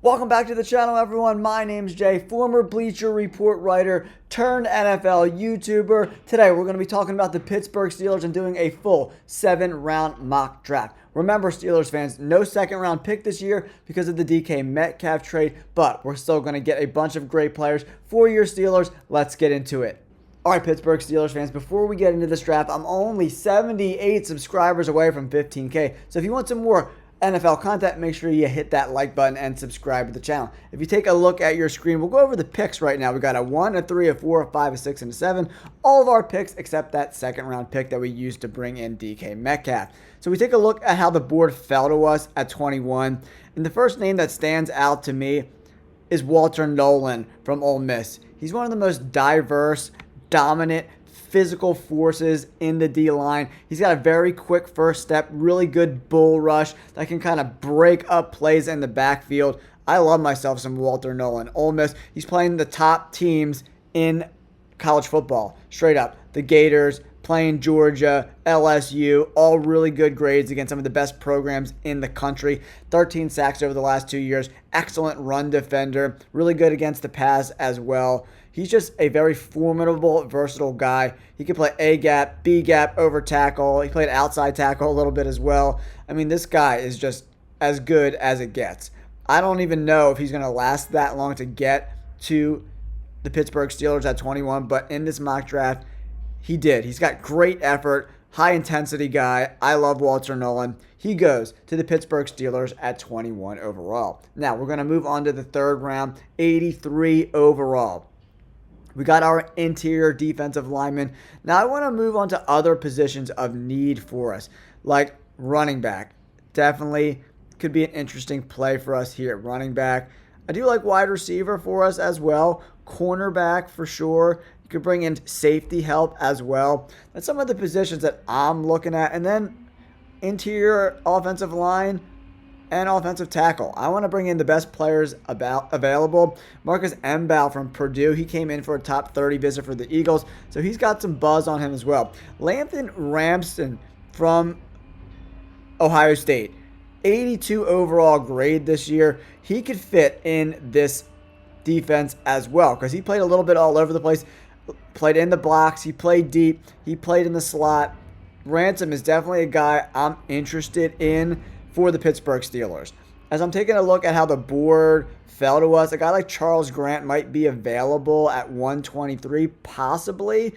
Welcome back to the channel, everyone. My name's Jay, former Bleacher Report writer turned NFL YouTuber. Today, we're going to be talking about the Pittsburgh Steelers and doing a full 7-round mock draft. Remember, Steelers fans, no second-round pick this year because of the DK Metcalf trade, but we're still going to get a bunch of great players for your Steelers. Let's get into it. All right, Pittsburgh Steelers fans, before we get into this draft, I'm only 78 subscribers away from 15K, so if you want some more NFL content, make sure you hit that like button and subscribe to the channel. If you take a look at your screen, we'll go over the picks right now. We got a 1, a 3, a 4, a 5, a 6, and a 7. All of our picks except that second round pick that we used to bring in DK Metcalf. So we take a look at how the board fell to us at 21. And the first name that stands out to me is Walter Nolen from Ole Miss. He's one of the most diverse, dominant, physical forces in the D-line. He's got a very quick first step, really good bull rush that can kind of break up plays in the backfield. I love myself some Walter Nolen. Ole Miss, he's playing the top teams in college football, straight up. The Gators, playing Georgia, LSU, all really good grades against some of the best programs in the country. 13 sacks over the last 2 years. Excellent run defender. Really good against the pass as well. He's just a very formidable, versatile guy. He can play A-gap, B-gap, over tackle. He played outside tackle a little bit as well. I mean, this guy is just as good as it gets. I don't even know if he's going to last that long to get to the Pittsburgh Steelers at 21, but in this mock draft, he did. He's got great effort, high-intensity guy. I love Walter Nolen. He goes to the Pittsburgh Steelers at 21 overall. Now, we're going to move on to the third round, 83 overall. We got our interior defensive lineman. Now, I want to move on to other positions of need for us, like running back. Definitely could be an interesting play for us here at running back. I do like wide receiver for us as well. Cornerback for sure. You could bring in safety help as well. That's some of the positions that I'm looking at. And then interior offensive line and offensive tackle. I want to bring in the best players available. Marcus M'Bow from Purdue. He came in for a top 30 visit for the Eagles, so he's got some buzz on him as well. Lathan Ransom from Ohio State. 82 overall grade this year. He could fit in this defense as well because he played a little bit all over the place. Played in the blocks. He played deep. He played in the slot. Ransom is definitely a guy I'm interested in for the Pittsburgh Steelers. As I'm taking a look at how the board fell to us, a guy like Charles Grant might be available at 123, possibly,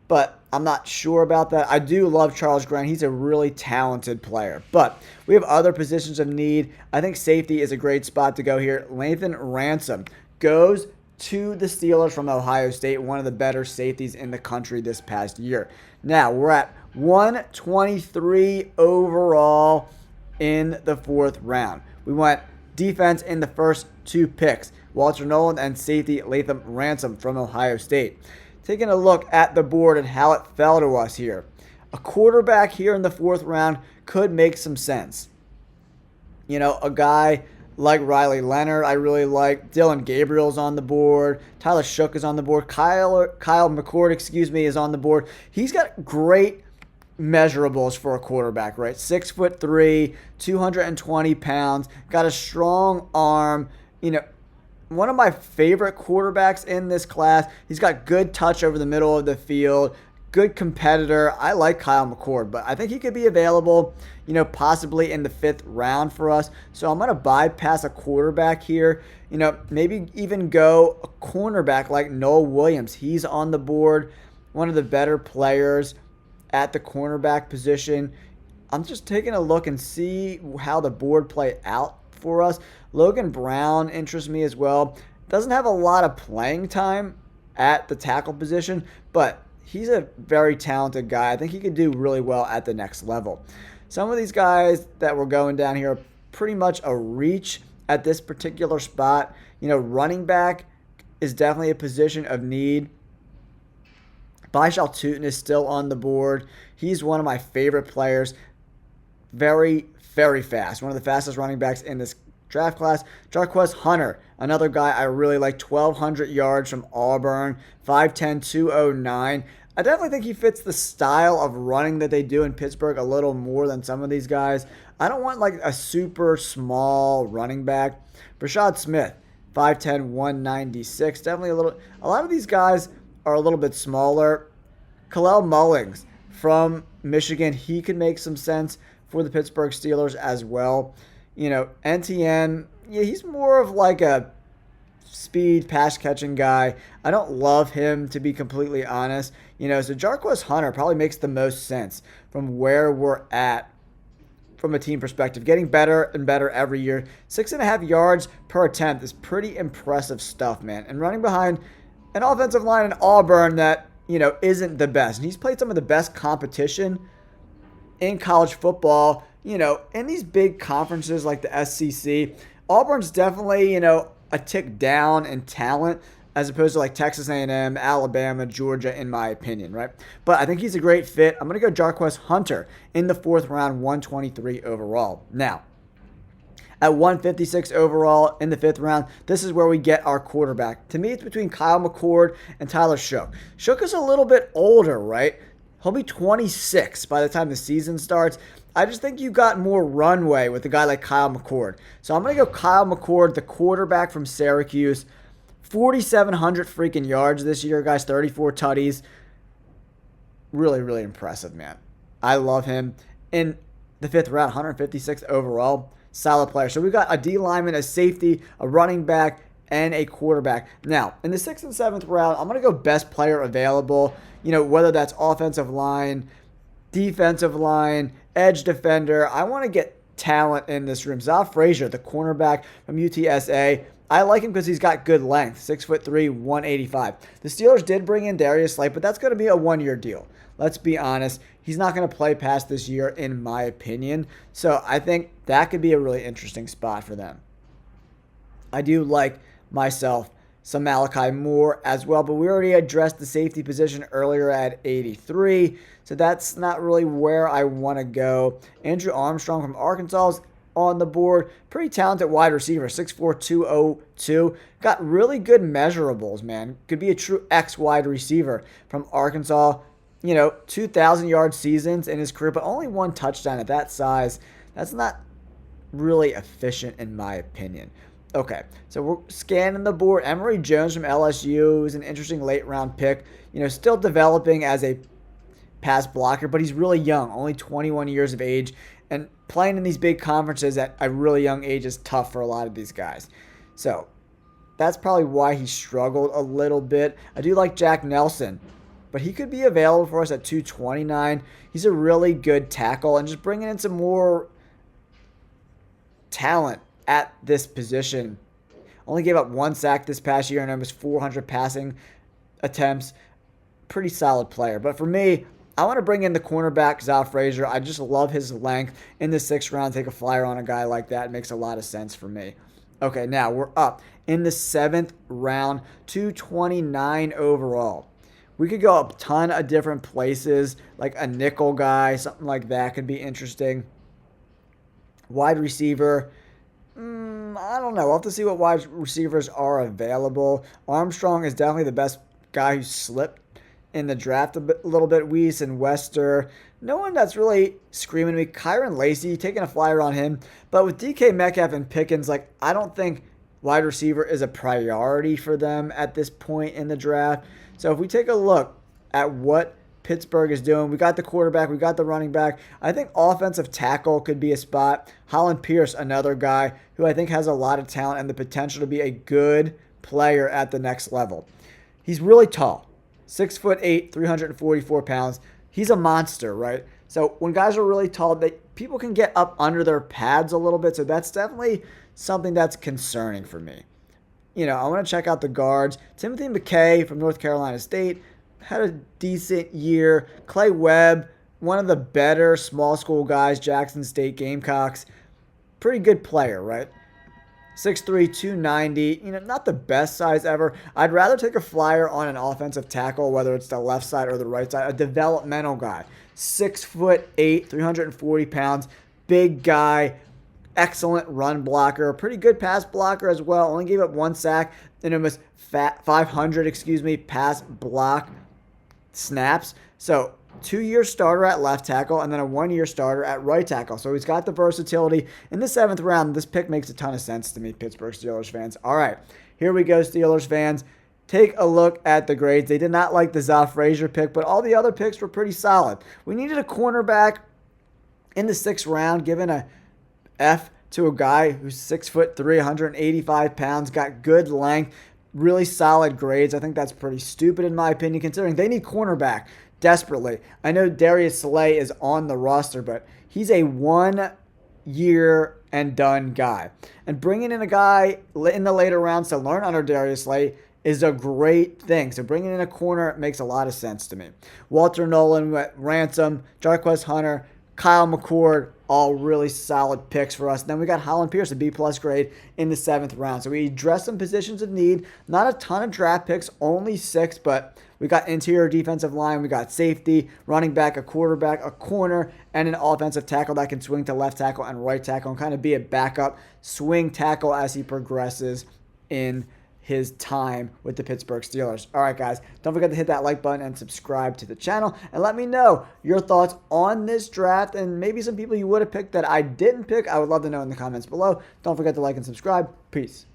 but I'm not sure about that. I do love Charles Grant. He's a really talented player, but we have other positions of need. I think safety is a great spot to go here. Lathan Ransom goes to the Steelers from Ohio State, one of the better safeties in the country this past year. Now, we're at 123 overall in the fourth round. We went defense in the first two picks, Walter Nolen and safety Lathan Ransom from Ohio State. Taking a look at the board and how it fell to us here. A quarterback here in the fourth round could make some sense. You know, a guy like Riley Leonard, I really like. Dylan Gabriel's on the board. Tyler Shook is on the board. Kyle McCord, is on the board. He's got great measurables for a quarterback, right? 6'3", 220 pounds, got a strong arm. You know, one of my favorite quarterbacks in this class. He's got good touch over the middle of the field, good competitor. I like Kyle McCord, but I think he could be available, you know, possibly in the fifth round for us. So I'm going to bypass a quarterback here. You know, maybe even go a cornerback like Noel Williams. He's on the board, one of the better players at the cornerback position. I'm just taking a look and see how the board play out for us. Logan Brown interests me as well. Doesn't have a lot of playing time at the tackle position, but he's a very talented guy. I think he could do really well at the next level. Some of these guys that we're going down here are pretty much a reach at this particular spot. You know, running back is definitely a position of need. Baishal Tutin is still on the board. He's one of my favorite players. Very, very fast. One of the fastest running backs in this draft class. Jarquez Hunter, another guy I really like. 1,200 yards from Auburn. 5'10", 209. I definitely think he fits the style of running that they do in Pittsburgh a little more than some of these guys. I don't want like a super small running back. Rashad Smith, 5'10", 196. Definitely a lot of these guys are a little bit smaller. Khalil Mullings from Michigan, he could make some sense for the Pittsburgh Steelers as well. NTN, yeah, he's more of like a speed pass catching guy. I don't love him, to be completely honest. So Jarquez Hunter probably makes the most sense from where we're at from a team perspective. Getting better and better every year. 6.5 yards per attempt is pretty impressive stuff, man. And running behind an offensive line in Auburn that, isn't the best. And he's played some of the best competition in college football, in these big conferences like the SEC. Auburn's definitely, a tick down in talent as opposed to like Texas A&M, Alabama, Georgia, in my opinion, right? But I think he's a great fit. I'm going to go Jarquez Hunter in the 4th round, 123 overall. Now, at 156 overall in the 5th round, this is where we get our quarterback. To me, it's between Kyle McCord and Tyler Shough. Shough is a little bit older, right? He'll be 26 by the time the season starts. I just think you got more runway with a guy like Kyle McCord. So I'm going to go Kyle McCord, the quarterback from Syracuse. 4,700 freaking yards this year, guys. 34 tutties. Really, really impressive, man. I love him. In the 5th round, 156th overall. Solid player. So we've got a D lineman, a safety, a running back, and a quarterback. Now, in the 6th and 7th round, I'm going to go best player available. Whether that's offensive line, defensive line, edge defender. I want to get talent in this room. Zah Frazier, the cornerback from UTSA. I like him because he's got good length. 6'3", 185. The Steelers did bring in Darius Slate, but that's going to be a 1-year deal. Let's be honest. He's not going to play past this year, in my opinion. So I think that could be a really interesting spot for them. I do like myself some Malachi Moore as well, but we already addressed the safety position earlier at 83, so that's not really where I want to go. Andrew Armstrong from Arkansas is on the board. Pretty talented wide receiver, 6'4", 202. Got really good measurables, man. Could be a true X wide receiver from Arkansas. 2,000-yard seasons in his career, but only 1 touchdown at that size. That's not really efficient, in my opinion. Okay, so we're scanning the board. Emory Jones from LSU is an interesting late-round pick. Still developing as a pass blocker, but he's really young, only 21 years of age. And playing in these big conferences at a really young age is tough for a lot of these guys. So that's probably why he struggled a little bit. I do like Jack Nelson, but he could be available for us at 229. He's a really good tackle, and just bringing in some more talent at this position. Only gave up 1 sack this past year and almost 400 passing attempts. Pretty solid player. But for me, I want to bring in the cornerback, Zah Frazier. I just love his length. In the 6th round, take a flyer on a guy like that. It makes a lot of sense for me. Okay, now we're up in the 7th round, 229 overall. We could go a ton of different places, like a nickel guy, something like that could be interesting. Wide receiver, I don't know. We'll have to see what wide receivers are available. Armstrong is definitely the best guy who slipped in the draft a little bit. Weiss and Wester. No one that's really screaming at me. Kyron Lacey, taking a flyer on him. But with DK Metcalf and Pickens, I don't think wide receiver is a priority for them at this point in the draft. So if we take a look at what Pittsburgh is doing, we got the quarterback, we got the running back. I think offensive tackle could be a spot. Hollin Pierce, another guy who I think has a lot of talent and the potential to be a good player at the next level. He's really tall, 6'8", 344 pounds. He's a monster, right? So when guys are really tall, people can get up under their pads a little bit. So that's definitely something that's concerning for me. I want to check out the guards. Timothy McKay from North Carolina State had a decent year. Clay Webb, one of the better small school guys, Jackson State Gamecocks. Pretty good player, right? 6'3", 290. Not the best size ever. I'd rather take a flyer on an offensive tackle, whether it's the left side or the right side. A developmental guy. 6'8", 340 pounds. Big guy. Excellent run blocker. Pretty good pass blocker as well. Only gave up 1 sack and almost 500, pass block snaps. So 2-year starter at left tackle and then a 1-year starter at right tackle. So he's got the versatility. In the 7th round, this pick makes a ton of sense to me, Pittsburgh Steelers fans. All right, here we go, Steelers fans. Take a look at the grades. They did not like the Zah Frazier pick, but all the other picks were pretty solid. We needed a cornerback in the 6th round, given a F to a guy who's 6'3", 185 pounds, got good length, really solid grades. I think that's pretty stupid in my opinion, considering they need cornerback desperately. I know Darius Slay is on the roster, but he's a 1-year and done guy. And bringing in a guy in the later rounds to learn under Darius Slay is a great thing. So bringing in a corner makes a lot of sense to me. Walter Nolen, Ransom, Jarquez Hunter, Kyle McCord, all really solid picks for us. Then we got Hollin Pierce, a B-plus grade in the 7th round. So we addressed some positions of need. Not a ton of draft picks, only 6, but we got interior defensive line, we got safety, running back, a quarterback, a corner, and an offensive tackle that can swing to left tackle and right tackle and kind of be a backup swing tackle as he progresses in his time with the Pittsburgh Steelers. All right, guys, don't forget to hit that like button and subscribe to the channel. And let me know your thoughts on this draft and maybe some people you would have picked that I didn't pick. I would love to know in the comments below. Don't forget to like and subscribe. Peace.